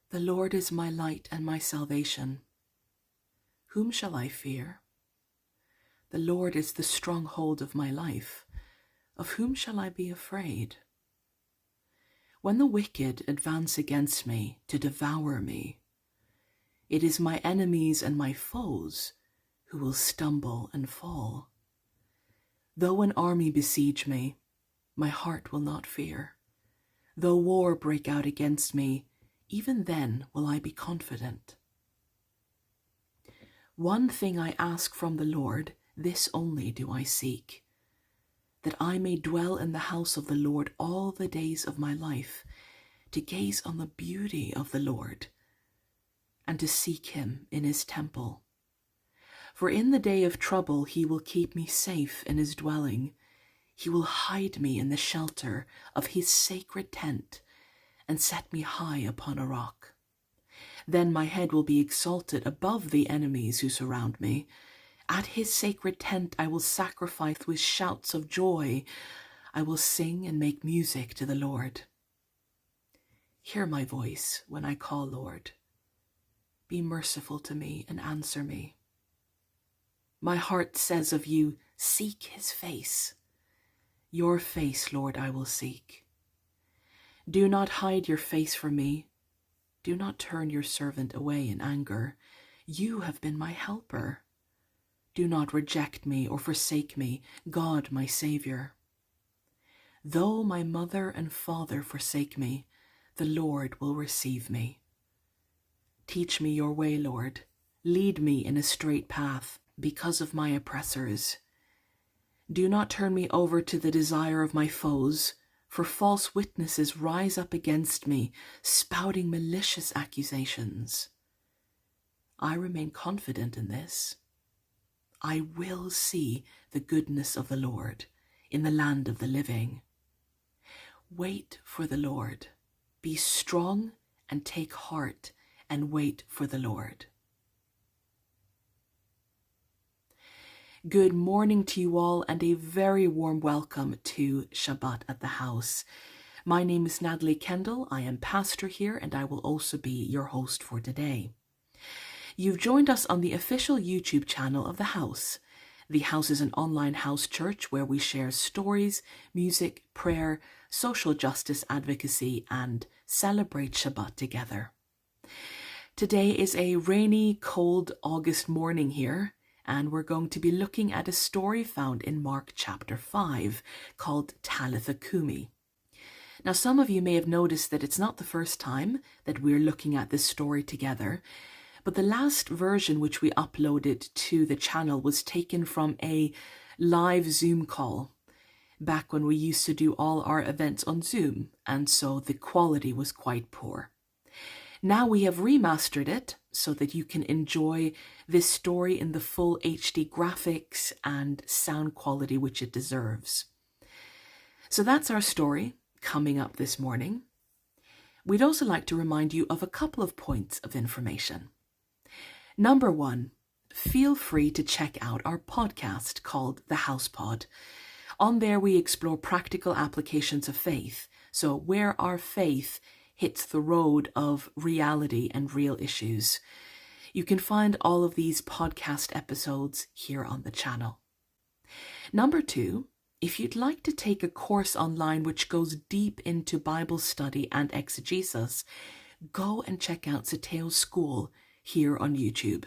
The Lord is my light and my salvation. Whom shall I fear? The Lord is the stronghold of my life. Of whom shall I be afraid? When the wicked advance against me to devour me, it is my enemies and my foes who will stumble and fall. Though an army besiege me, my heart will not fear. Though war break out against me, even then will I be confident. One thing I ask from the Lord, this only do I seek, that I may dwell in the house of the Lord all the days of my life, to gaze on the beauty of the Lord, and to seek him in his temple. For in the day of trouble he will keep me safe in his dwelling. He will hide me in the shelter of his sacred tent, and set me high upon a rock. Then my head will be exalted above the enemies who surround me. At his sacred tent I will sacrifice with shouts of joy. I will sing and make music to the Lord. Hear my voice when I call, Lord. Be merciful to me and answer me. My heart says of you, seek his face. Your face, Lord, I will seek. Do not hide your face from me. Do not turn your servant away in anger. You have been my helper. Do not reject me or forsake me, God my Savior. Though my mother and father forsake me, the Lord will receive me. Teach me your way, Lord. Lead me in a straight path because of my oppressors. Do not turn me over to the desire of my foes, for false witnesses rise up against me, spouting malicious accusations. I remain confident in this. I will see the goodness of the Lord in the land of the living. Wait for the Lord. Be strong and take heart and wait for the Lord. Good morning to you all, and a very warm welcome to Shabbat at the house. My name is Natalie Kendel. I am pastor here, and I will also be your host for today. You've joined us on the official YouTube channel of the house. The house is an online house church where we share stories, music, prayer, social justice advocacy, and celebrate Shabbat together. Today is a rainy, cold August morning here, and we're going to be looking at a story found in Mark chapter 5 called Talitha Kumi. Now, some of you may have noticed that it's not the first time that we're looking at this story together, but the last version which we uploaded to the channel was taken from a live Zoom call back when we used to do all our events on Zoom, and so the quality was quite poor. Now we have remastered it so that you can enjoy this story in the full HD graphics and sound quality which it deserves. So that's our story coming up this morning. We'd also like to remind you of a couple of points of information. Number one, feel free to check out our podcast called The House Pod. On there we explore practical applications of faith, so where our faith hits the road of reality and real issues. You can find all of these podcast episodes here on the channel. Number two, if you'd like to take a course online which goes deep into Bible study and exegesis, go and check out ZETEO School here on YouTube.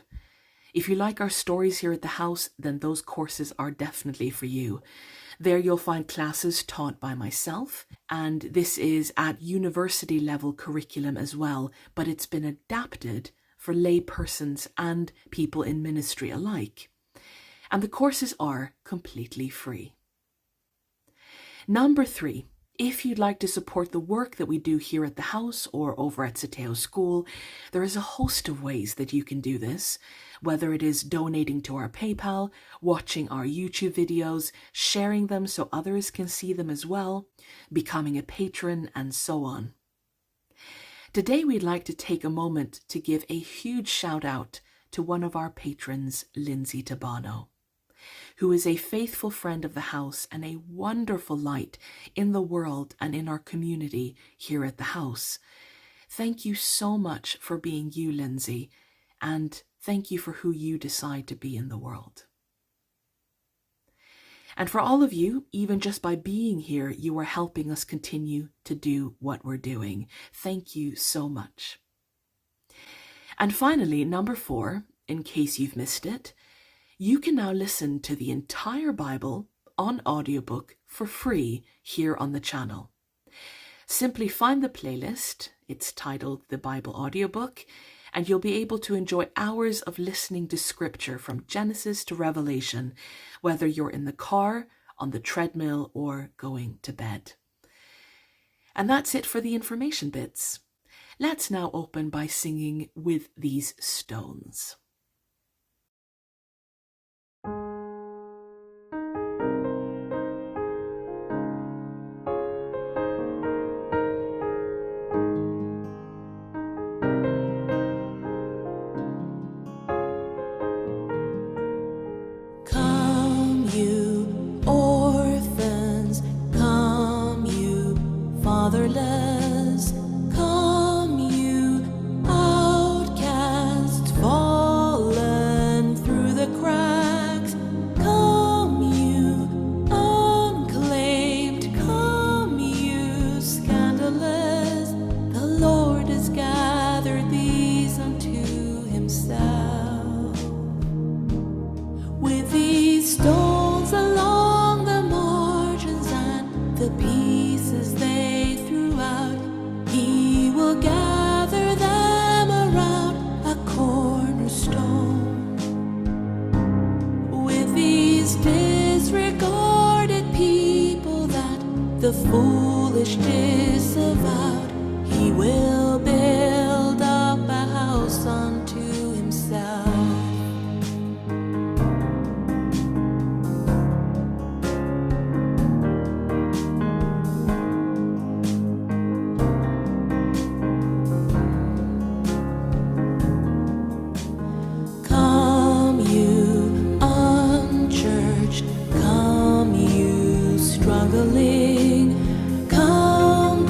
If you like our stories here at the house, then those courses are definitely for you. There you'll find classes taught by myself, and this is at university level curriculum as well, but it's been adapted for lay persons and people in ministry alike. And the courses are completely free. Number three, if you'd like to support the work that we do here at the house or over at ZETEO School, there is a host of ways that you can do this, whether it is donating to our PayPal, watching our YouTube videos, sharing them so others can see them as well, becoming a patron, and so on. Today we'd like to take a moment to give a huge shout out to one of our patrons, Lindsay Tabano, who is a faithful friend of the house and a wonderful light in the world and in our community here at the house. Thank you so much for being you, Lindsay, and thank you for who you decide to be in the world. And for all of you, even just by being here, you are helping us continue to do what we're doing. Thank you so much. And finally, number 4, in case you've missed it, you can now listen to the entire Bible on audiobook for free here on the channel. Simply find the playlist, it's titled The Bible Audiobook, and you'll be able to enjoy hours of listening to scripture from Genesis to Revelation, whether you're in the car, on the treadmill, or going to bed. And that's it for the information bits. Let's now open by singing With These Stones. Fatherless, come you outcasts, fallen through the cracks, come you unclaimed, come you scandalous, the Lord has gathered these unto himself. With these stones along the margins and the pieces they he will gather them around a cornerstone. With these disregarded people that the foolish disavowed, he will build up a house unto himself. Come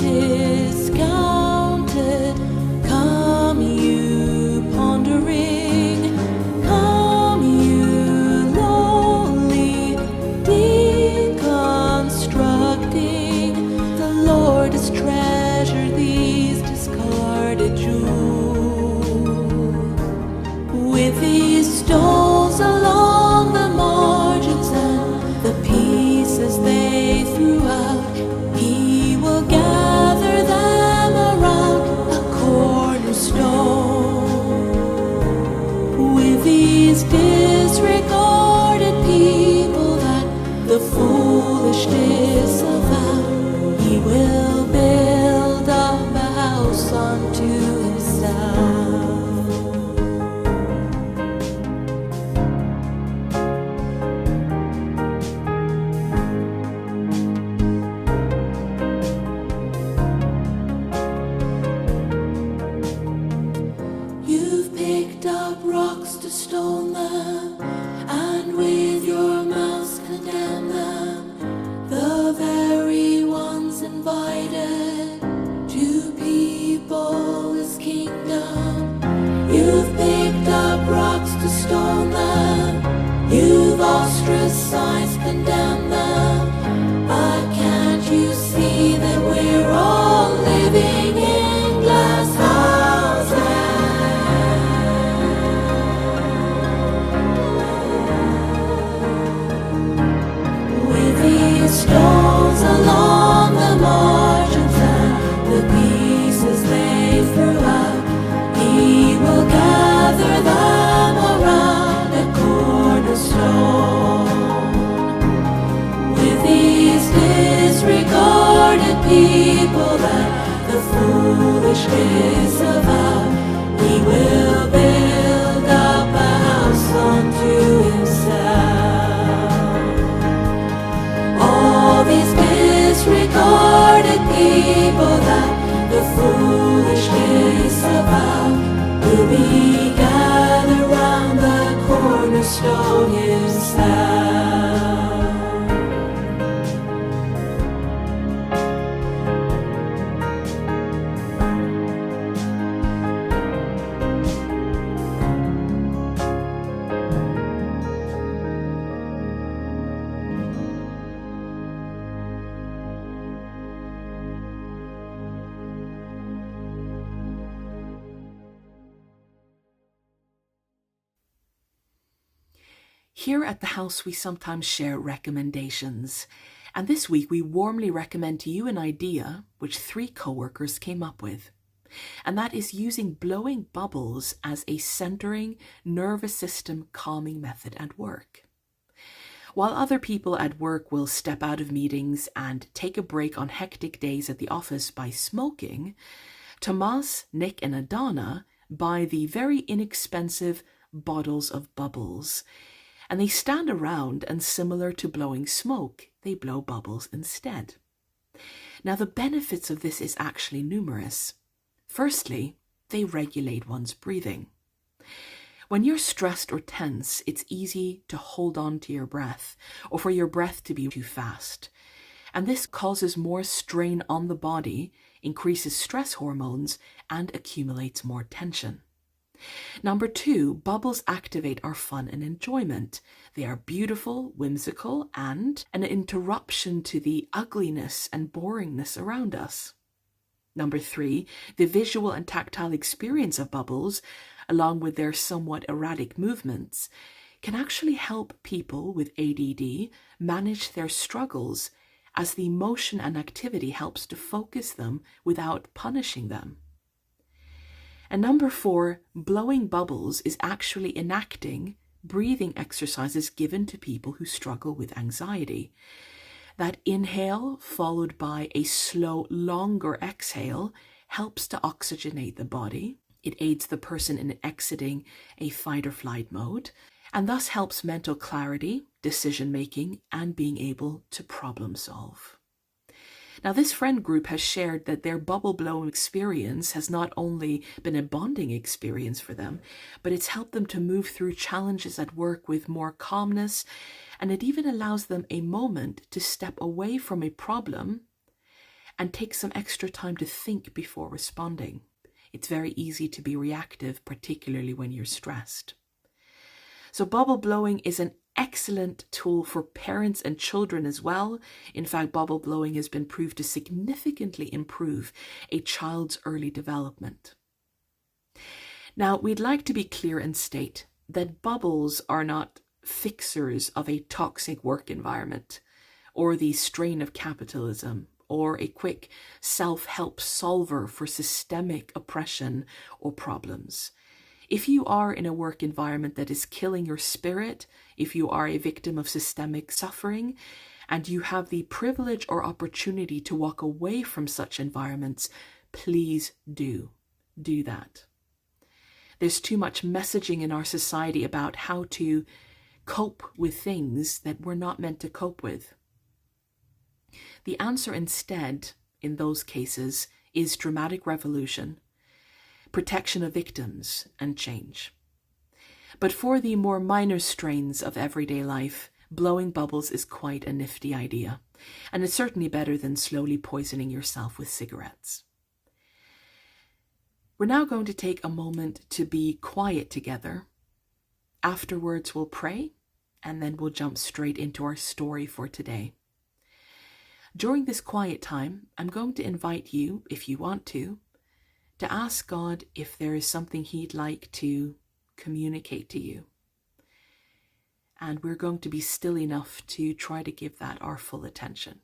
discounted, come you pondering, come you lonely, deconstructing. The Lord has treasured these discarded jewels. With these stones along the margins and the pieces they threw out, he will gather them around a cornerstone. With these disregarded people that the foolish disavowed, he will build up a house unto himself. Stone them, and with your mouths condemn them, the very ones invited to people his kingdom. You've picked up rocks to stone them, you've ostracized, condemned them, but can't you see that we're all living in glass houses? Stones along the margins and the pieces they threw out, he will gather them around a cornerstone. With these disregarded people that the foolish disavow, he will build up a house unto himself. All these disregarded people that the foolish disavow will be gathered round the cornerstone himself. Here at the house, we sometimes share recommendations. And this week, we warmly recommend to you an idea which 3 co-workers came up with. And that is using blowing bubbles as a centering, nervous system calming method at work. While other people at work will step out of meetings and take a break on hectic days at the office by smoking, Tomas, Nick, and Adana buy the very inexpensive bottles of bubbles. And they stand around, and similar to blowing smoke, they blow bubbles instead. Now, the benefits of this is actually numerous. Firstly, they regulate one's breathing. When you're stressed or tense, it's easy to hold on to your breath, or for your breath to be too fast. And this causes more strain on the body, increases stress hormones, and accumulates more tension. Number 2, bubbles activate our fun and enjoyment. They are beautiful, whimsical, and an interruption to the ugliness and boringness around us. Number 3, the visual and tactile experience of bubbles, along with their somewhat erratic movements, can actually help people with ADD manage their struggles, as the motion and activity helps to focus them without punishing them. And number 4, blowing bubbles is actually enacting breathing exercises given to people who struggle with anxiety. That inhale followed by a slow, longer exhale helps to oxygenate the body. It aids the person in exiting a fight or flight mode, and thus helps mental clarity, decision-making, and being able to problem solve. Now, this friend group has shared that their bubble blowing experience has not only been a bonding experience for them, but it's helped them to move through challenges at work with more calmness, and it even allows them a moment to step away from a problem and take some extra time to think before responding. It's very easy to be reactive, particularly when you're stressed. So bubble blowing is an excellent tool for parents and children as well. In fact, bubble blowing has been proved to significantly improve a child's early development. Now, we'd like to be clear and state that bubbles are not fixers of a toxic work environment, or the strain of capitalism, or a quick self-help solver for systemic oppression or problems. If you are in a work environment that is killing your spirit, if you are a victim of systemic suffering, and you have the privilege or opportunity to walk away from such environments, please do that. There's too much messaging in our society about how to cope with things that we're not meant to cope with. The answer instead, in those cases, is dramatic revolution, protection of victims, and change. But for the more minor strains of everyday life, blowing bubbles is quite a nifty idea, and it's certainly better than slowly poisoning yourself with cigarettes. We're now going to take a moment to be quiet together. Afterwards, we'll pray, and then we'll jump straight into our story for today. During this quiet time, I'm going to invite you, if you want to ask God if there is something He'd like to communicate to you. And we're going to be still enough to try to give that our full attention.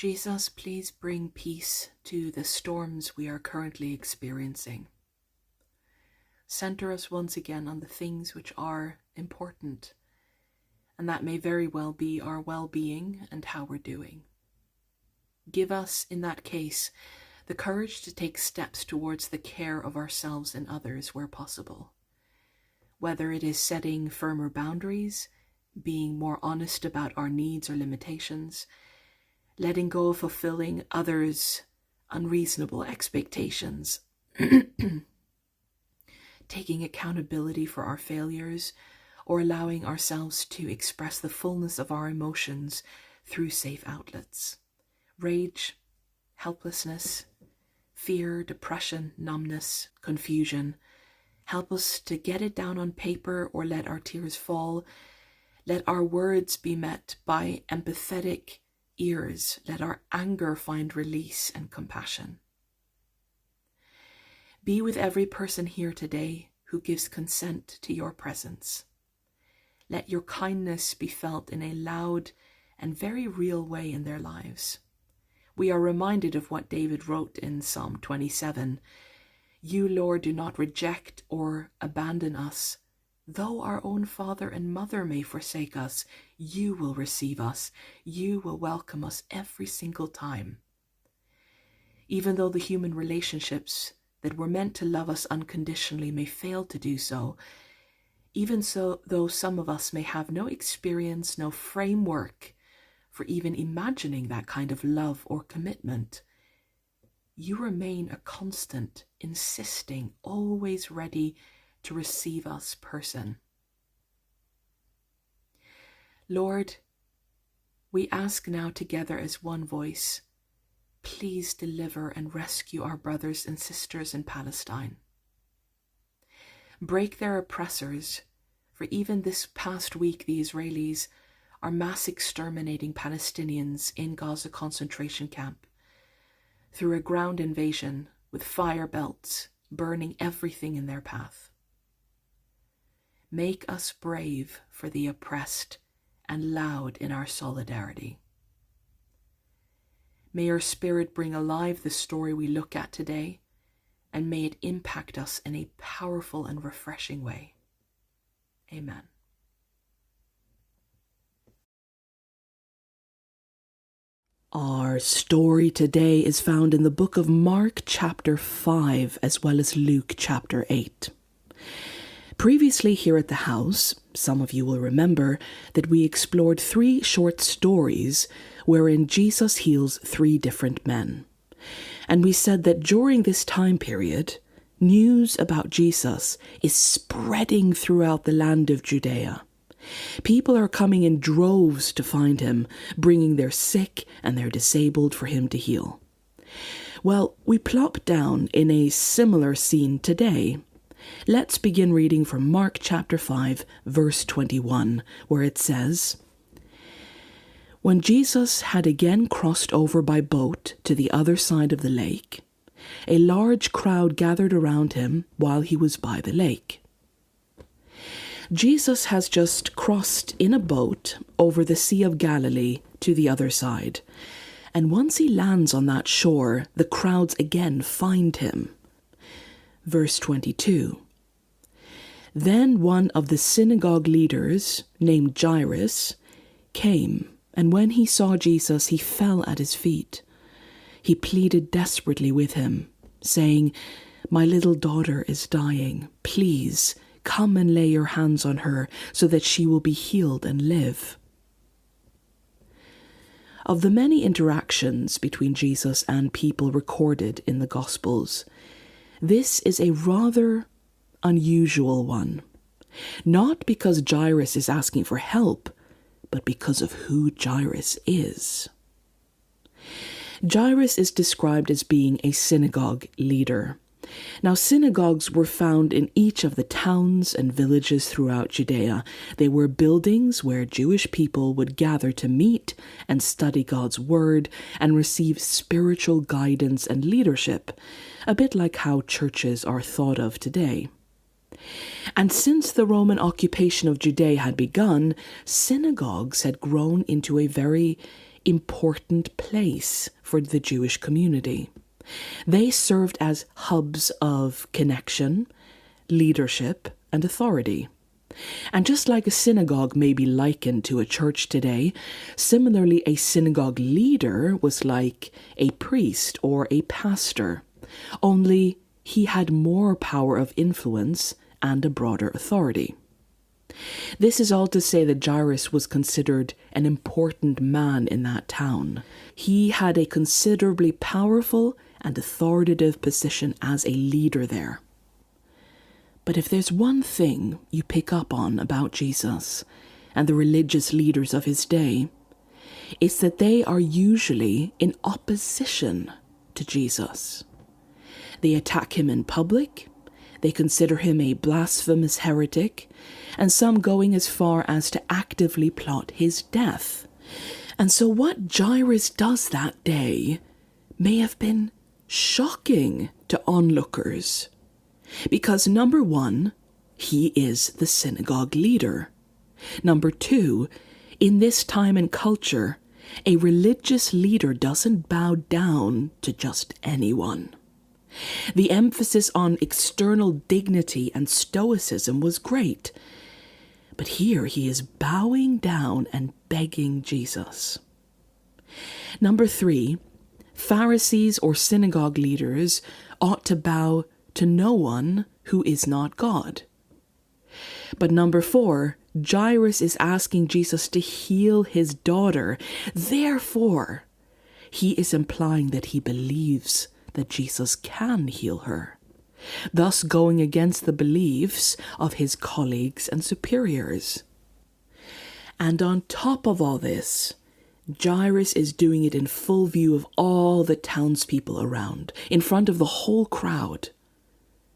Jesus, please bring peace to the storms we are currently experiencing. Center us once again on the things which are important, and that may very well be our well-being and how we're doing. Give us, in that case, the courage to take steps towards the care of ourselves and others where possible. Whether it is setting firmer boundaries, being more honest about our needs or limitations, letting go of fulfilling others' unreasonable expectations, taking accountability for our failures, or allowing ourselves to express the fullness of our emotions through safe outlets. Rage, helplessness, fear, depression, numbness, confusion. Help us to get it down on paper or let our tears fall. Let our words be met by empathetic ears. Let our anger find release and compassion. Be with every person here today who gives consent to your presence. Let your kindness be felt in a loud and very real way in their lives. We are reminded of what David wrote in Psalm 27. You, Lord, do not reject or abandon us. Though our own father and mother may forsake us, you will receive us. You will welcome us every single time. Even though the human relationships that were meant to love us unconditionally may fail to do so, even so, though some of us may have no experience, no framework for even imagining that kind of love or commitment, you remain a constant, insisting, always ready to receive us person. Lord, we ask now together as one voice, please deliver and rescue our brothers and sisters in Palestine. Break their oppressors, for even this past week the Israelis are mass exterminating Palestinians in Gaza concentration camp through a ground invasion with fire belts, burning everything in their path. Make us brave for the oppressed and loud in our solidarity. May your Spirit bring alive the story we look at today, and may it impact us in a powerful and refreshing way. Amen. Our story today is found in the book of Mark chapter 5 as well as Luke chapter 8. Previously here at the house, some of you will remember that we explored 3 short stories wherein Jesus heals 3 different men. And we said that during this time period, news about Jesus is spreading throughout the land of Judea. People are coming in droves to find him, bringing their sick and their disabled for him to heal. Well, we plop down in a similar scene today. Let's begin reading from Mark chapter 5, verse 21, where it says, When Jesus had again crossed over by boat to the other side of the lake, a large crowd gathered around him while he was by the lake. Jesus has just crossed in a boat over the Sea of Galilee to the other side, and once he lands on that shore, the crowds again find him. Verse 22. Then one of the synagogue leaders, named Jairus, came, and when he saw Jesus, he fell at his feet. He pleaded desperately with him, saying, My little daughter is dying. Please, come and lay your hands on her so that she will be healed and live. Of the many interactions between Jesus and people recorded in the Gospels, this is a rather unusual one. Not because Jairus is asking for help, but because of who Jairus is. Jairus is described as being a synagogue leader. Now, synagogues were found in each of the towns and villages throughout Judea. They were buildings where Jewish people would gather to meet and study God's word and receive spiritual guidance and leadership, a bit like how churches are thought of today. And since the Roman occupation of Judea had begun, synagogues had grown into a very important place for the Jewish community. They served as hubs of connection, leadership, and authority. And just like a synagogue may be likened to a church today, similarly a synagogue leader was like a priest or a pastor, only he had more power of influence and a broader authority. This is all to say that Jairus was considered an important man in that town. He had a considerably powerful and authoritative position as a leader there. But if there's one thing you pick up on about Jesus and the religious leaders of his day, it's that they are usually in opposition to Jesus. They attack him in public, they consider him a blasphemous heretic, and some going as far as to actively plot his death. And so what Jairus does that day may have been shocking to onlookers. Because number one, he is the synagogue leader. Number two, in this time and culture, a religious leader doesn't bow down to just anyone. The emphasis on external dignity and stoicism was great, but here he is bowing down and begging Jesus. Number three, Pharisees or synagogue leaders ought to bow to no one who is not God. But number four, Jairus is asking Jesus to heal his daughter. Therefore, he is implying that he believes that Jesus can heal her, thus going against the beliefs of his colleagues and superiors. And on top of all this, Jairus is doing it in full view of all the townspeople around, in front of the whole crowd.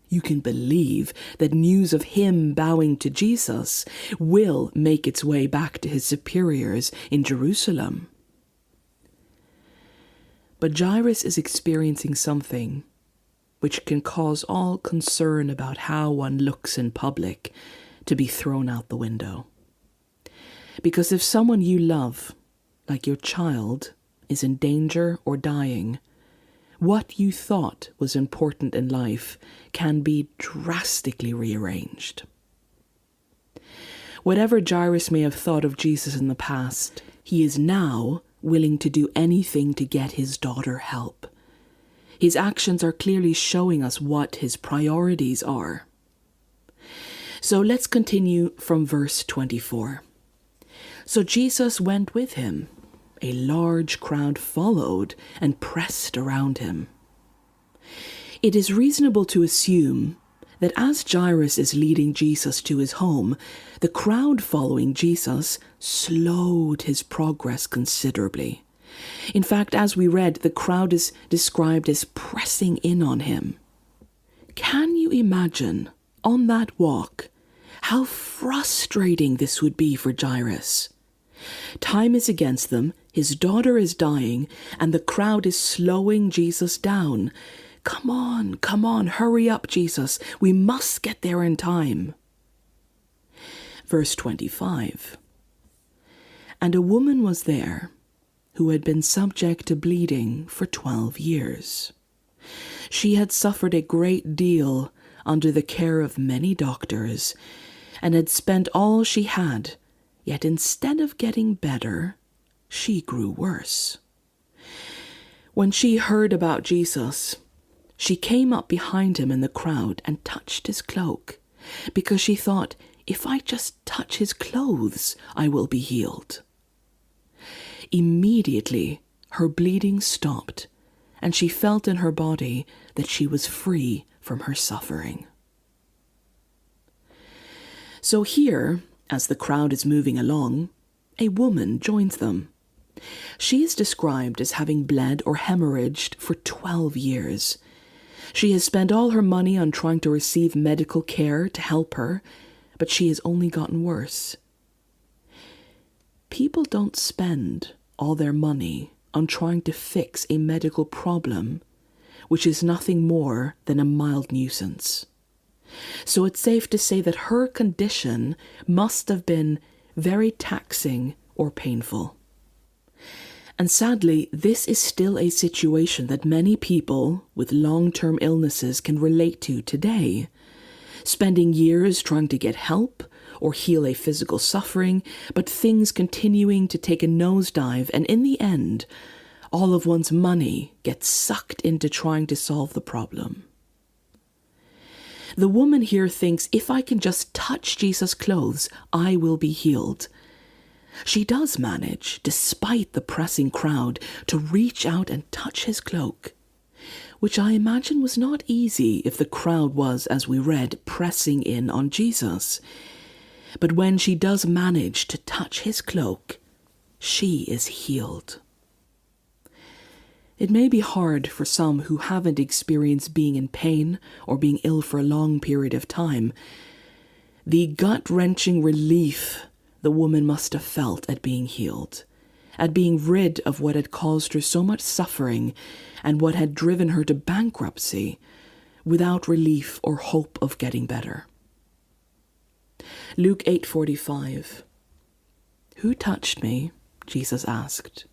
You can believe that news of him bowing to Jesus will make its way back to his superiors in Jerusalem. But Jairus is experiencing something which can cause all concern about how one looks in public to be thrown out the window. Because if someone you love, like your child, is in danger or dying, what you thought was important in life can be drastically rearranged. Whatever Jairus may have thought of Jesus in the past, he is now willing to do anything to get his daughter help. His actions are clearly showing us what his priorities are. So let's continue from verse 24. So Jesus went with him. A large crowd followed and pressed around him. It is reasonable to assume that as Jairus is leading Jesus to his home, the crowd following Jesus slowed his progress considerably. In fact, as we read, the crowd is described as pressing in on him. Can you imagine, on that walk, how frustrating this would be for Jairus? Time is against them, his daughter is dying, and the crowd is slowing Jesus down. Come on, hurry up, Jesus. We must get there in time. Verse 25. And a woman was there who had been subject to bleeding for 12 years. She had suffered a great deal under the care of many doctors, and had spent all she had, yet instead of getting better, she grew worse. When she heard about Jesus, she came up behind him in the crowd and touched his cloak, because she thought, if I just touch his clothes, I will be healed. Immediately, her bleeding stopped, and she felt in her body that she was free from her suffering. So here, as the crowd is moving along, a woman joins them. She is described as having bled or hemorrhaged for 12 years. She has spent all her money on trying to receive medical care to help her, but she has only gotten worse. People don't spend all their money on trying to fix a medical problem, which is nothing more than a mild nuisance. So it's safe to say that her condition must have been very taxing or painful. And sadly, this is still a situation that many people with long-term illnesses can relate to today. Spending years trying to get help or heal a physical suffering, but things continuing to take a nosedive, and in the end, all of one's money gets sucked into trying to solve the problem. The woman here thinks, if I can just touch Jesus' clothes, I will be healed. She does manage, despite the pressing crowd, to reach out and touch his cloak, which I imagine was not easy if the crowd was, as we read, pressing in on Jesus. But when she does manage to touch his cloak, she is healed. It may be hard for some who haven't experienced being in pain or being ill for a long period of time. The gut-wrenching relief the woman must have felt at being healed, at being rid of what had caused her so much suffering and what had driven her to bankruptcy, without relief or hope of getting better. Luke 8:45. "Who touched me?" Jesus asked.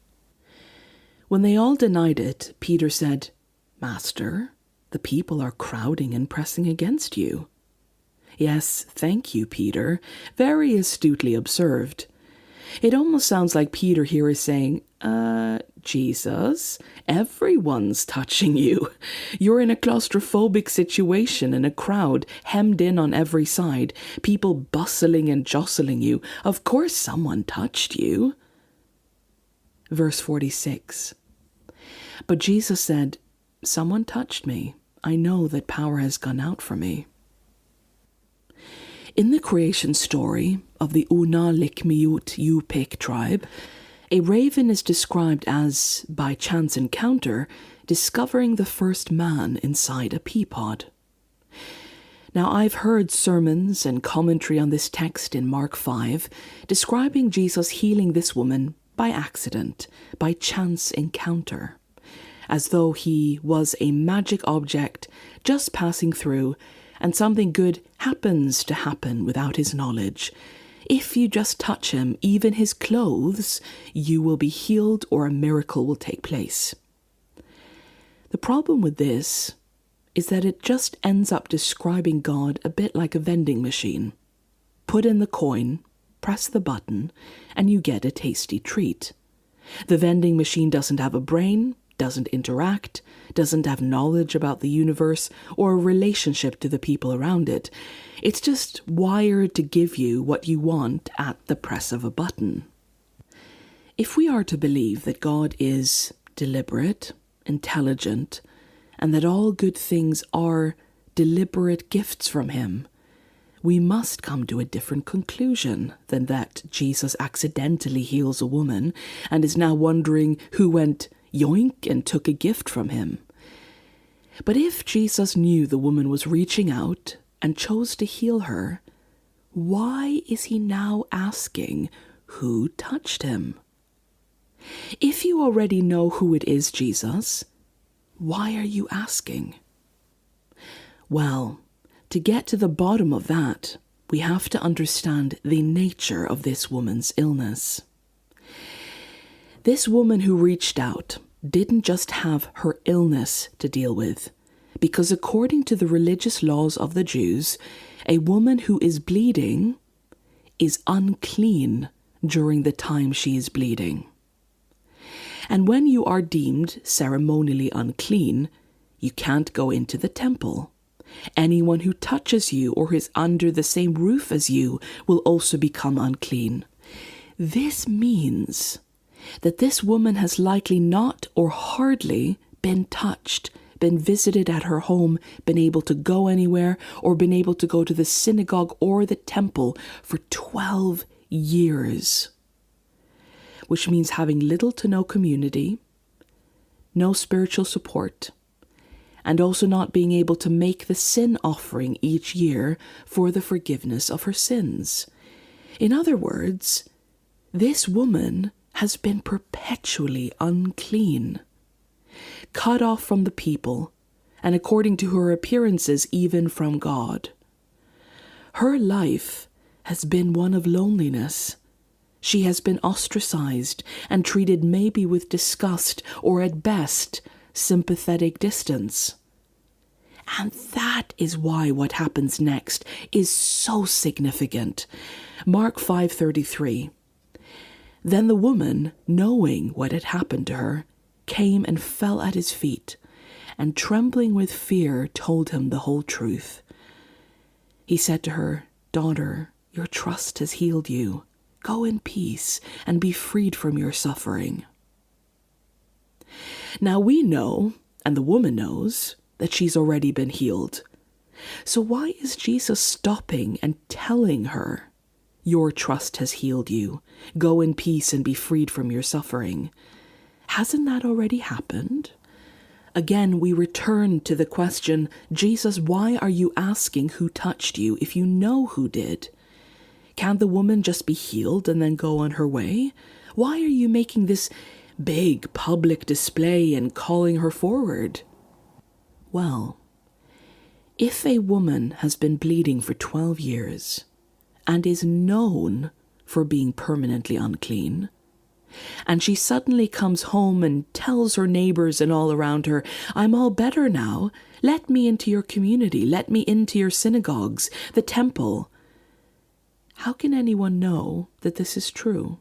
When they all denied it, Peter said, "Master, the people are crowding and pressing against you." Yes, thank you, Peter. Very astutely observed. It almost sounds like Peter here is saying, Jesus, everyone's touching you. You're in a claustrophobic situation in a crowd, hemmed in on every side, people bustling and jostling you. Of course someone touched you. Verse 46. But Jesus said, "Someone touched me. I know that power has gone out from me." In the creation story of the Una Likmiut Yupik tribe, a raven is described as, by chance encounter, discovering the first man inside a pea pod. Now, I've heard sermons and commentary on this text in Mark 5, describing Jesus healing this woman by accident, by chance encounter, as though he was a magic object just passing through, and something good happens to happen without his knowledge. If you just touch him, even his clothes, you will be healed or a miracle will take place. The problem with this is that it just ends up describing God a bit like a vending machine. Put in the coin, press the button, and you get a tasty treat. The vending machine doesn't have a brain, doesn't interact, doesn't have knowledge about the universe or a relationship to the people around it. It's just wired to give you what you want at the press of a button. If we are to believe that God is deliberate, intelligent, and that all good things are deliberate gifts from him, we must come to a different conclusion than that Jesus accidentally heals a woman and is now wondering who went yoink and took a gift from him. But if Jesus knew the woman was reaching out and chose to heal her, why is he now asking who touched him? If you already know who it is, Jesus, why are you asking? Well, to get to the bottom of that, we have to understand the nature of this woman's illness. This woman who reached out didn't just have her illness to deal with, because according to the religious laws of the Jews, a woman who is bleeding is unclean during the time she is bleeding. And when you are deemed ceremonially unclean, you can't go into the temple. Anyone who touches you or is under the same roof as you will also become unclean. This means that this woman has likely not or hardly been touched, been visited at her home, been able to go anywhere, or been able to go to the synagogue or the temple for 12 years. Which means having little to no community, no spiritual support, and also not being able to make the sin offering each year for the forgiveness of her sins. In other words, this woman has been perpetually unclean, cut off from the people, and according to her appearances, even from God. Her life has been one of loneliness, She has been ostracized and treated maybe with disgust or at best sympathetic distance. And that is why what happens next is so significant. Mark 5:33. Then the woman, knowing what had happened to her, came and fell at his feet, and trembling with fear told him the whole truth. He said to her, "Daughter, your trust has healed you. Go in peace and be freed from your suffering." Now we know, and the woman knows, that she's already been healed. So why is Jesus stopping and telling her, "Your trust has healed you. Go in peace and be freed from your suffering"? Hasn't that already happened? Again, we return to the question, Jesus, why are you asking who touched you if you know who did? Can't the woman just be healed and then go on her way? Why are you making this big public display and calling her forward? Well, if a woman has been bleeding for 12 years and is known for being permanently unclean, and she suddenly comes home and tells her neighbors and all around her, "I'm all better now. Let me into your community. Let me into your synagogues, the temple." How can anyone know that this is true?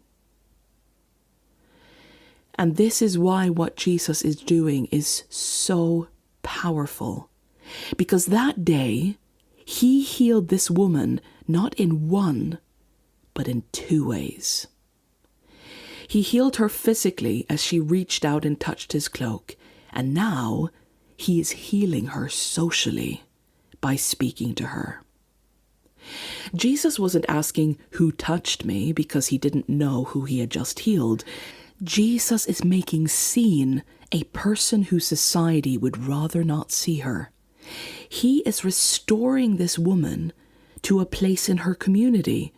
And this is why what Jesus is doing is so powerful. Because that day, he healed this woman not in one, but in two ways. He healed her physically as she reached out and touched his cloak, and now he is healing her socially by speaking to her. Jesus wasn't asking who touched me because he didn't know who he had just healed. Jesus is making seen a person whose society would rather not see her. He is restoring this woman to a place in her community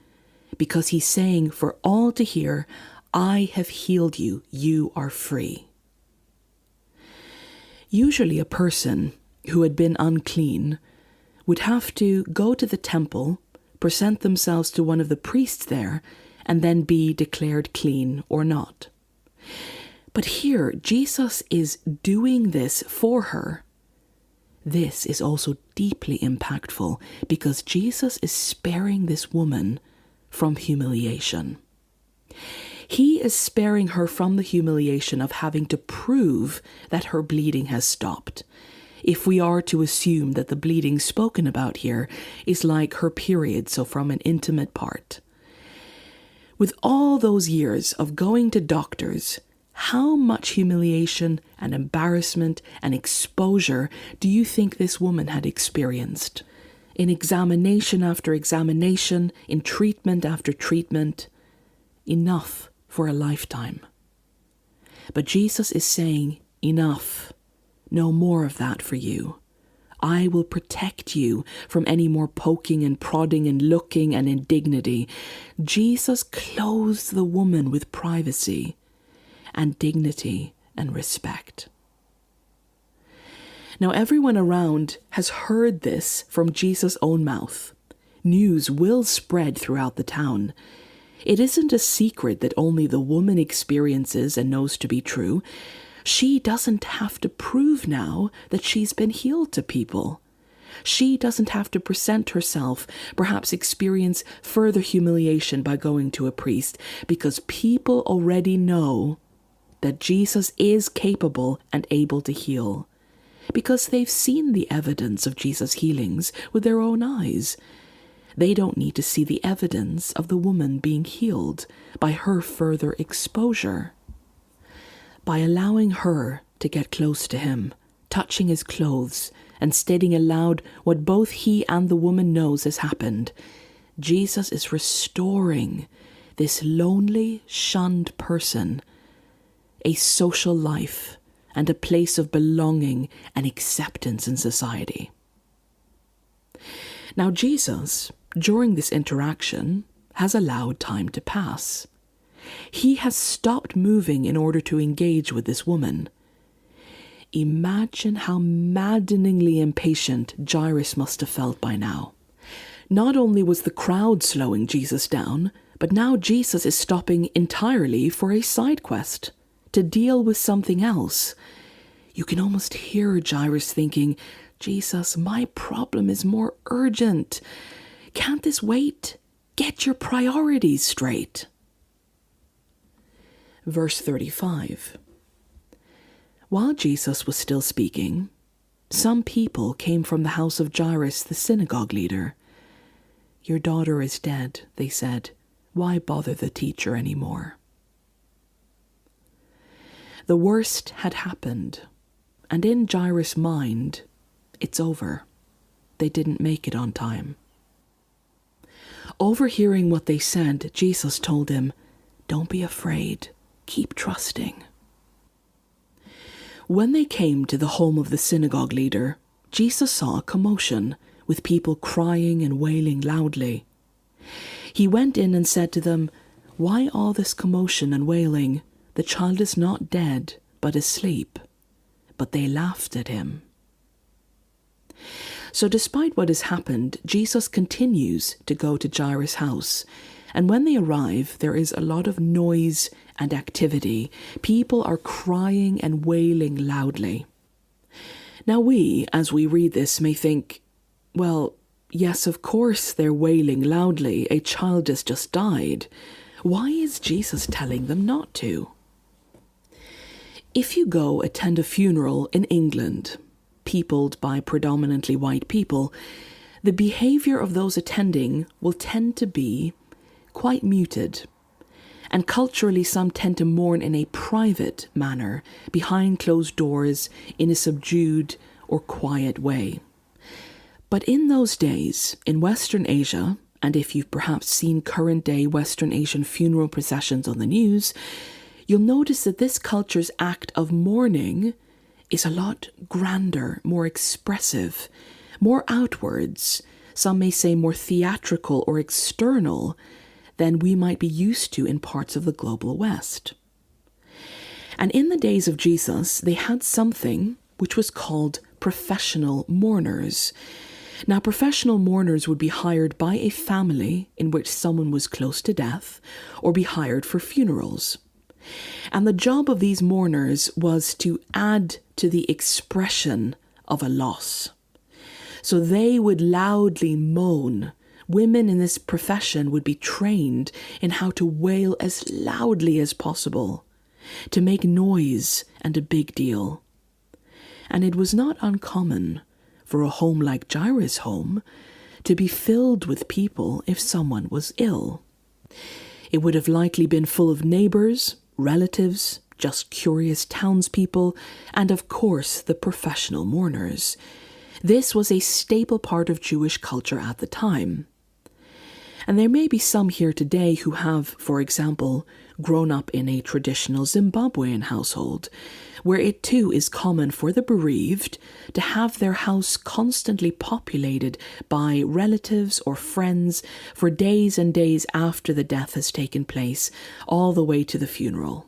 because he's saying for all to hear, "I have healed you, you are free." Usually a person who had been unclean would have to go to the temple, present themselves to one of the priests there, and then be declared clean or not. But here, Jesus is doing this for her. This is also deeply impactful because Jesus is sparing this woman from humiliation. He is sparing her from the humiliation of having to prove that her bleeding has stopped, if we are to assume that the bleeding spoken about here is like her period, so from an intimate part. With all those years of going to doctors, how much humiliation and embarrassment and exposure do you think this woman had experienced? In examination after examination, in treatment after treatment, enough for a lifetime. But Jesus is saying, enough, no more of that for you. I will protect you from any more poking and prodding and looking and indignity. Jesus clothes the woman with privacy and dignity and respect. Now everyone around has heard this from Jesus' own mouth. News will spread throughout the town. It isn't a secret that only the woman experiences and knows to be true. She doesn't have to prove now that she's been healed to people. She doesn't have to present herself, perhaps experience further humiliation by going to a priest, because people already know that Jesus is capable and able to heal, because they've seen the evidence of Jesus' healings with their own eyes. They don't need to see the evidence of the woman being healed by her further exposure. By allowing her to get close to him, touching his clothes, and stating aloud what both he and the woman knows has happened, Jesus is restoring this lonely, shunned person a social life and a place of belonging and acceptance in society. Now Jesus, during this interaction, has allowed time to pass. He has stopped moving in order to engage with this woman. Imagine how maddeningly impatient Jairus must have felt by now. Not only was the crowd slowing Jesus down, But now Jesus is stopping entirely for a side quest, to deal with something else. You can almost hear Jairus thinking, Jesus, my problem is more urgent. Can't this wait? Get your priorities straight. Verse 35. While Jesus was still speaking, some people came from the house of Jairus, the synagogue leader. Your daughter is dead, they said. Why bother the teacher anymore? The worst had happened, and in Jairus' mind, it's over. They didn't make it on time. Overhearing what they said, Jesus told him, don't be afraid, keep trusting. When they came to the home of the synagogue leader, Jesus saw a commotion, with people crying and wailing loudly. He went in and said to them, why all this commotion and wailing? The child is not dead, but asleep. But they laughed at him. So despite what has happened, Jesus continues to go to Jairus' house. And when they arrive, there is a lot of noise and activity. People are crying and wailing loudly. Now we, as we read this, may think, well, yes, of course they're wailing loudly. A child has just died. Why is Jesus telling them not to? If you go attend a funeral in England, peopled by predominantly white people, the behavior of those attending will tend to be quite muted. And culturally, some tend to mourn in a private manner, behind closed doors, in a subdued or quiet way. But in those days, in Western Asia, and if you've perhaps seen current-day Western Asian funeral processions on the news, you'll notice that this culture's act of mourning is a lot grander, more expressive, more outwards, some may say more theatrical or external than we might be used to in parts of the global West. And in the days of Jesus, they had something which was called professional mourners. Now, professional mourners would be hired by a family in which someone was close to death, or be hired for funerals. And the job of these mourners was to add to the expression of a loss. So they would loudly moan. Women in this profession would be trained in how to wail as loudly as possible, to make noise and a big deal. And it was not uncommon for a home like Jairus' home to be filled with people if someone was ill. It would have likely been full of neighbours, relatives, just curious townspeople, and of course the professional mourners. This was a staple part of Jewish culture at the time. And there may be some here today who have, for example, grown up in a traditional Zimbabwean household, where it too is common for the bereaved to have their house constantly populated by relatives or friends for days and days after the death has taken place, all the way to the funeral.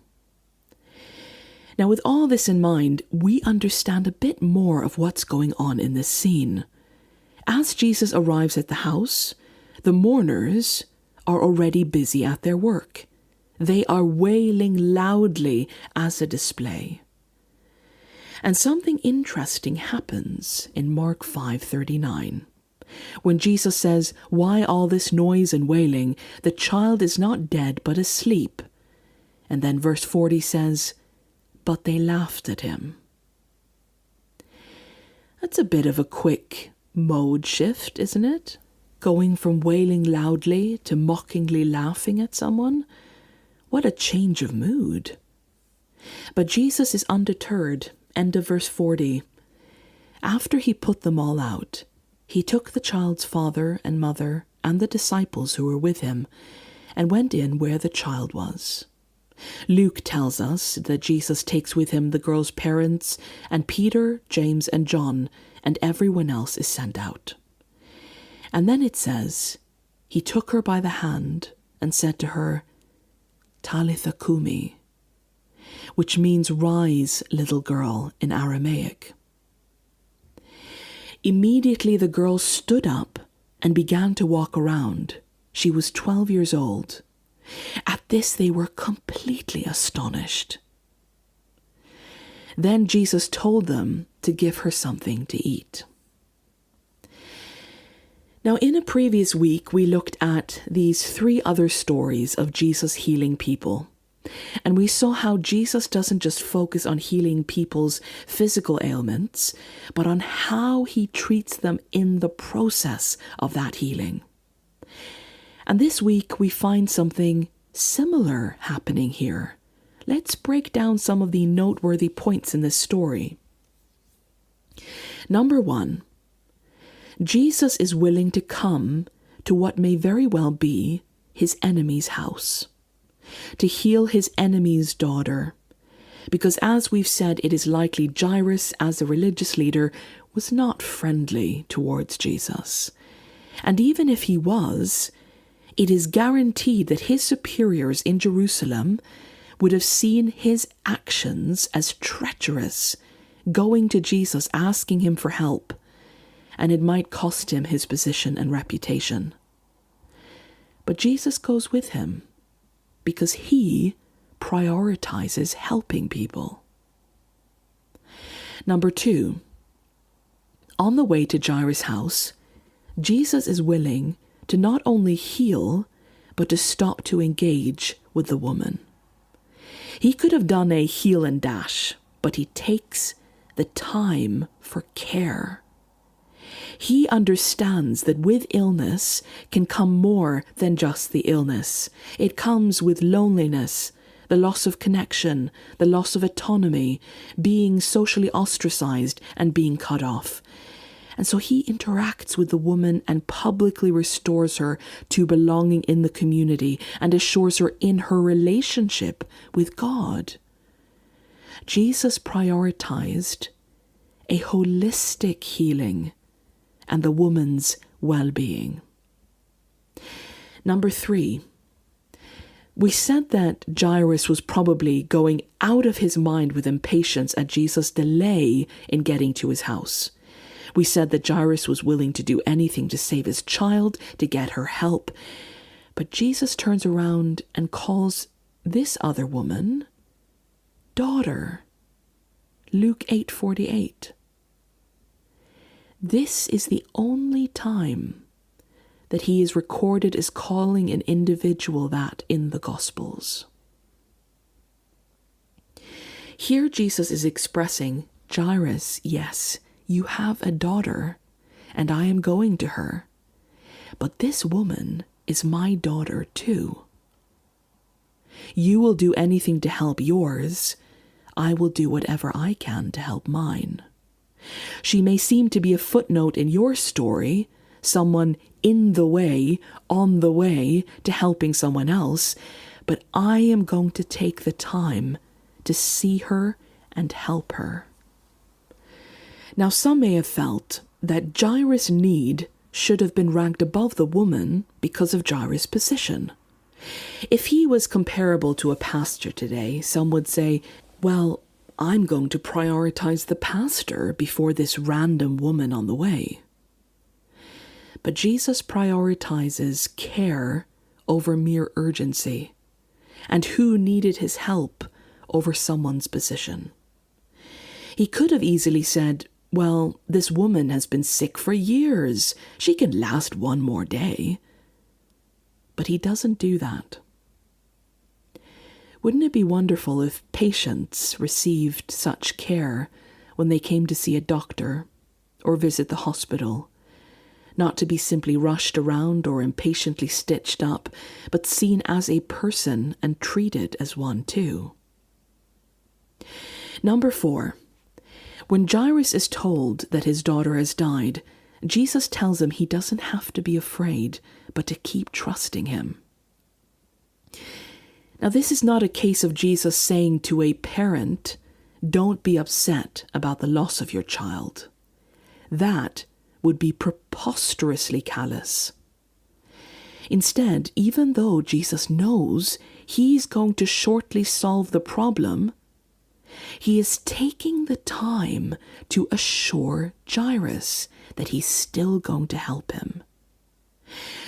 Now, with all this in mind, we understand a bit more of what's going on in this scene. As Jesus arrives at the house, the mourners are already busy at their work. They are wailing loudly as a display. And something interesting happens in Mark 5:39. When Jesus says, "Why all this noise and wailing? The child is not dead but asleep." And then verse 40 says, "But they laughed at him." That's a bit of a quick mode shift, isn't it? Going from wailing loudly to mockingly laughing at someone. What a change of mood. But Jesus is undeterred. End of verse 40. After he put them all out, he took the child's father and mother and the disciples who were with him and went in where the child was. Luke tells us that Jesus takes with him the girl's parents, and Peter, James, and John, and everyone else is sent out. And then it says, he took her by the hand and said to her, "Talitha kumi," which means "rise, little girl" in Aramaic. Immediately the girl stood up and began to walk around. She was 12 years old, At this they were completely astonished. Then Jesus told them to give her something to eat. Now, in a previous week, we looked at these 3 other stories of Jesus healing people. And we saw how Jesus doesn't just focus on healing people's physical ailments, but on how he treats them in the process of that healing. And this week, we find something similar happening here. Let's break down some of the noteworthy points in this story. Number 1, Jesus is willing to come to what may very well be his enemy's house, to heal his enemy's daughter, because as we've said, it is likely Jairus, as a religious leader, was not friendly towards Jesus. And even if he was, it is guaranteed that his superiors in Jerusalem would have seen his actions as treacherous, going to Jesus, asking him for help, and it might cost him his position and reputation. But Jesus goes with him because he prioritizes helping people. Number 2, on the way to Jairus' house, Jesus is willing to not only heal, but to stop to engage with the woman. He could have done a heal and dash, but he takes the time for care. He understands that with illness can come more than just the illness. It comes with loneliness, the loss of connection, the loss of autonomy, being socially ostracized and being cut off. And so he interacts with the woman and publicly restores her to belonging in the community and assures her in her relationship with God. Jesus prioritized a holistic healing and the woman's well-being. Number 3, we said that Jairus was probably going out of his mind with impatience at Jesus' delay in getting to his house. We said that Jairus was willing to do anything to save his child, to get her help. But Jesus turns around and calls this other woman daughter. Luke 8:48. This is the only time that he is recorded as calling an individual that in the Gospels. Here Jesus is expressing, Jairus, yes, you have a daughter, and I am going to her. But this woman is my daughter too. You will do anything to help yours. I will do whatever I can to help mine. She may seem to be a footnote in your story, someone in the way, on the way to helping someone else, but I am going to take the time to see her and help her. Now, some may have felt that Jairus' need should have been ranked above the woman because of Jairus' position. If he was comparable to a pastor today, some would say, well, I'm going to prioritize the pastor before this random woman on the way. But Jesus prioritizes care over mere urgency, and who needed his help over someone's position. He could have easily said, well, this woman has been sick for years. She can last one more day. But he doesn't do that. Wouldn't it be wonderful if patients received such care when they came to see a doctor or visit the hospital? Not to be simply rushed around or impatiently stitched up, but seen as a person and treated as one too. Number 4. When Jairus is told that his daughter has died, Jesus tells him he doesn't have to be afraid, but to keep trusting him. Now, this is not a case of Jesus saying to a parent, don't be upset about the loss of your child. That would be preposterously callous. Instead, even though Jesus knows he's going to shortly solve the problem, he is taking the time to assure Jairus that he's still going to help him.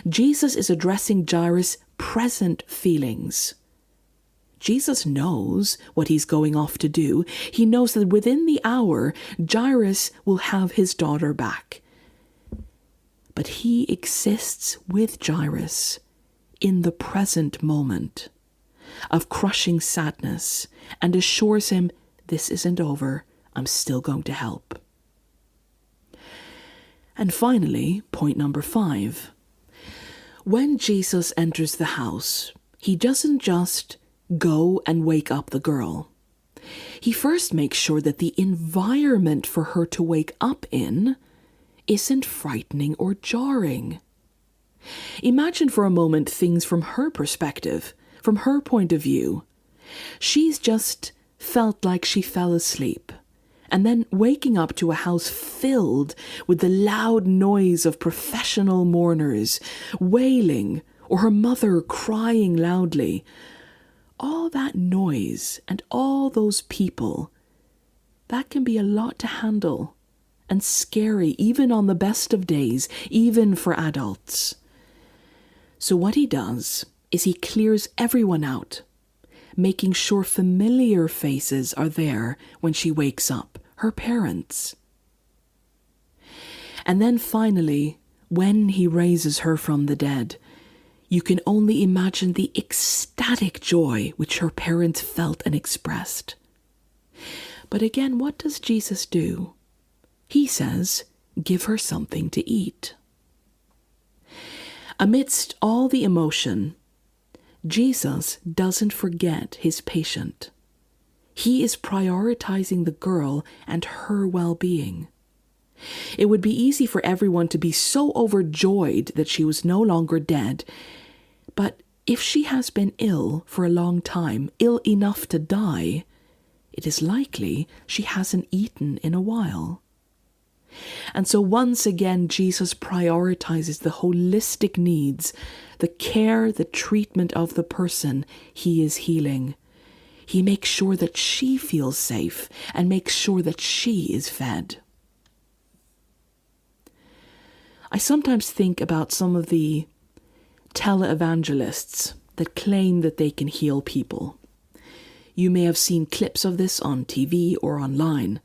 Jesus is addressing Jairus' present feelings. Jesus knows what he's going off to do. He knows that within the hour, Jairus will have his daughter back. But he exists with Jairus in the present moment of crushing sadness and assures him, this isn't over, I'm still going to help. And finally, point number 5. When Jesus enters the house, he doesn't just go and wake up the girl. He first makes sure that the environment for her to wake up in isn't frightening or jarring. Imagine for a moment things from her perspective, from her point of view. She's just felt like she fell asleep, and then waking up to a house filled with the loud noise of professional mourners, wailing, or her mother crying loudly. All that noise and all those people, that can be a lot to handle and scary even on the best of days, even for adults. So what he does is he clears everyone out, making sure familiar faces are there when she wakes up, her parents. And then finally, when he raises her from the dead, you can only imagine the ecstatic joy which her parents felt and expressed. But again, what does Jesus do? He says, give her something to eat. Amidst all the emotion, Jesus doesn't forget his patient. He is prioritizing the girl and her well-being. It would be easy for everyone to be so overjoyed that she was no longer dead, but if she has been ill for a long time, ill enough to die, it is likely she hasn't eaten in a while. And so once again, Jesus prioritizes the holistic needs, the care, the treatment of the person he is healing. He makes sure that she feels safe and makes sure that she is fed. I sometimes think about some of the televangelists that claim that they can heal people. You may have seen clips of this on TV or online.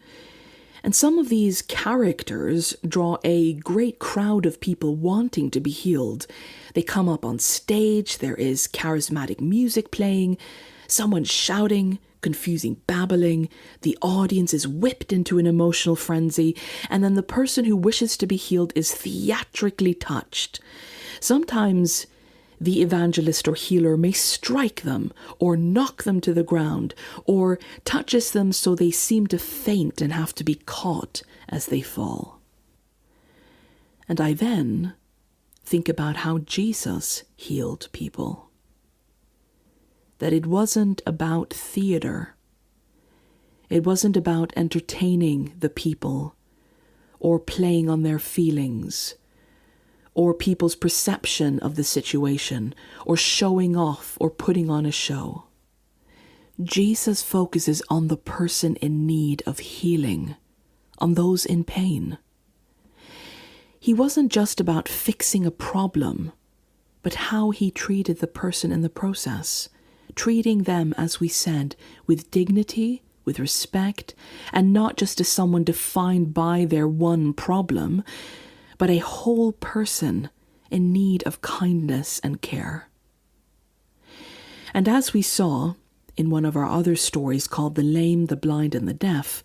And some of these characters draw a great crowd of people wanting to be healed. They come up on stage, there is charismatic music playing, someone shouting, confusing babbling, the audience is whipped into an emotional frenzy, and then the person who wishes to be healed is theatrically touched. Sometimes the evangelist or healer may strike them or knock them to the ground or touches them so they seem to faint and have to be caught as they fall. And I then think about how Jesus healed people. That it wasn't about theater. It wasn't about entertaining the people or playing on their feelings or people's perception of the situation, or showing off or putting on a show. Jesus focuses on the person in need of healing, on those in pain. He wasn't just about fixing a problem, but how he treated the person in the process, treating them, as we said, with dignity, with respect, and not just as someone defined by their one problem, but a whole person in need of kindness and care. And as we saw in one of our other stories called The Lame, the Blind, and the Deaf,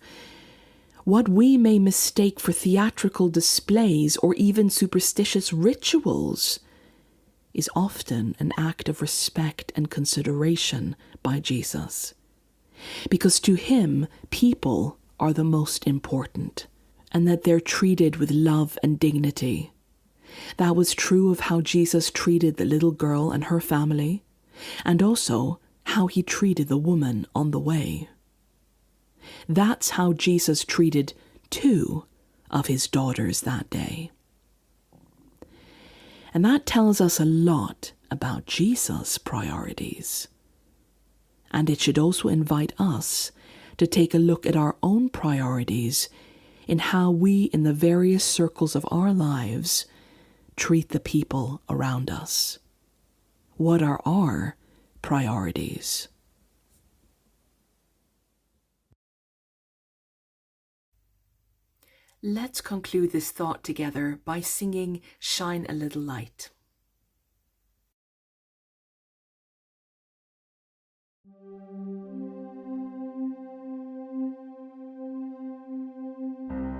what we may mistake for theatrical displays or even superstitious rituals is often an act of respect and consideration by Jesus. Because to him, people are the most important, and that they're treated with love and dignity. That was true of how Jesus treated the little girl and her family, and also how he treated the woman on the way. That's how Jesus treated 2 of his daughters that day. And that tells us a lot about Jesus' priorities. And it should also invite us to take a look at our own priorities in how we, in the various circles of our lives, treat the people around us? What are our priorities? Let's conclude this thought together by singing Shine a Little Light.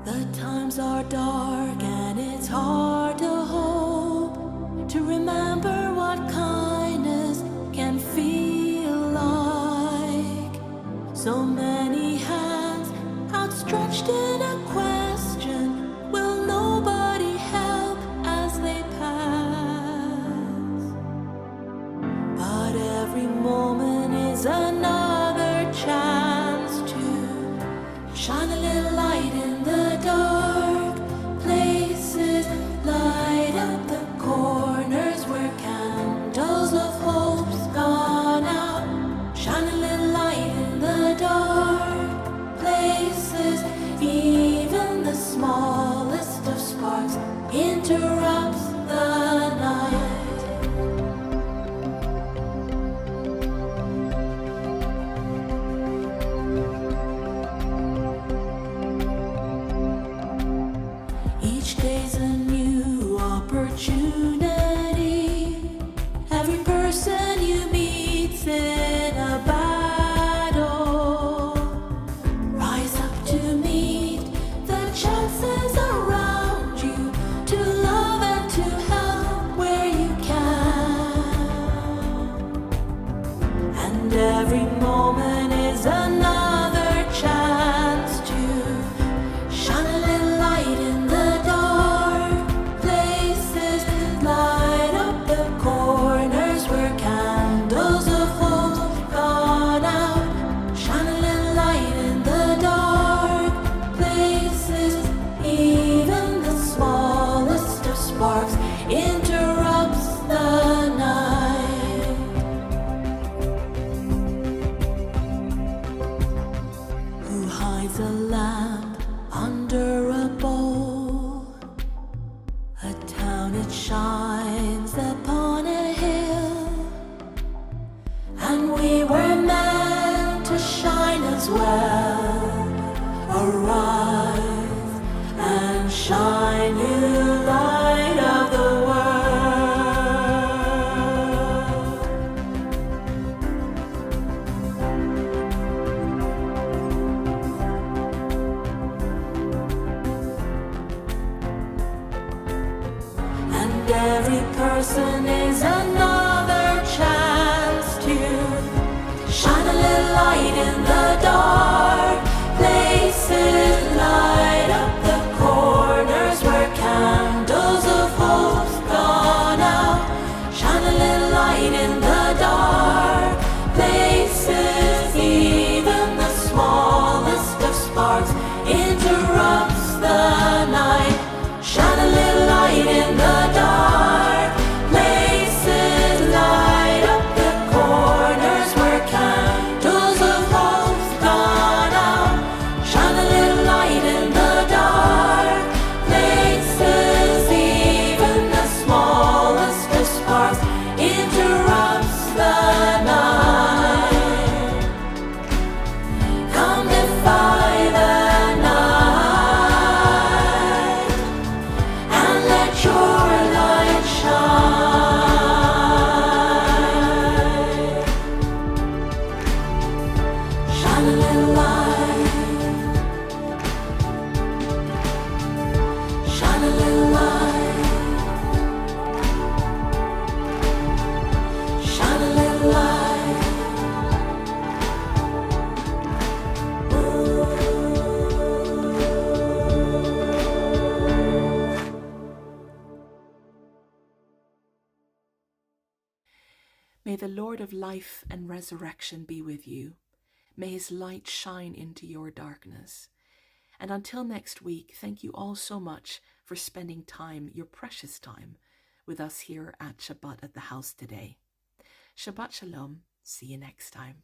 The times are dark and it's hard to hope, to remember what kindness can feel like. So many hands outstretched in a question, will nobody help as they pass? But every moment is another chance to shine a little light in the dark places, light up the corners where candles of hope's gone out. Shine a little light in the dark places, even the smallest of sparks interrupts the night. Each day's a new opportunity. Every person you meet's in a battle. Rise up to meet the chances around you, to love and to help where you can. And every moment is another chance to shine a little light in the dark places, light up the corners where candles of hope gone out. Shine a little light in the dark places, even the smallest of sparks interrupts the night. Who hides a lamp under a bowl? A town it shines upon a hill, and we were meant to shine as well. Arise and shine, you light of the world. And every person is another chance to shine a little light in the dark places, light up the corners where candles of hope's gone out. Shine a little light in the dark places, even the smallest of sparks interrupts the night. Shine a little light in the dark places, light up the corners where candles of hope's gone out. Shine a little light in the dark places, even the smallest of sparks interrupts the night. Come defy the night and let your light shine. Shine a little light. Shine a little light. Shine a little light. May the Lord of life and resurrection be with you. May his light shine into your darkness. And until next week, thank you all so much for spending time, your precious time, with us here at Shabbat at the House today. Shabbat Shalom. See you next time.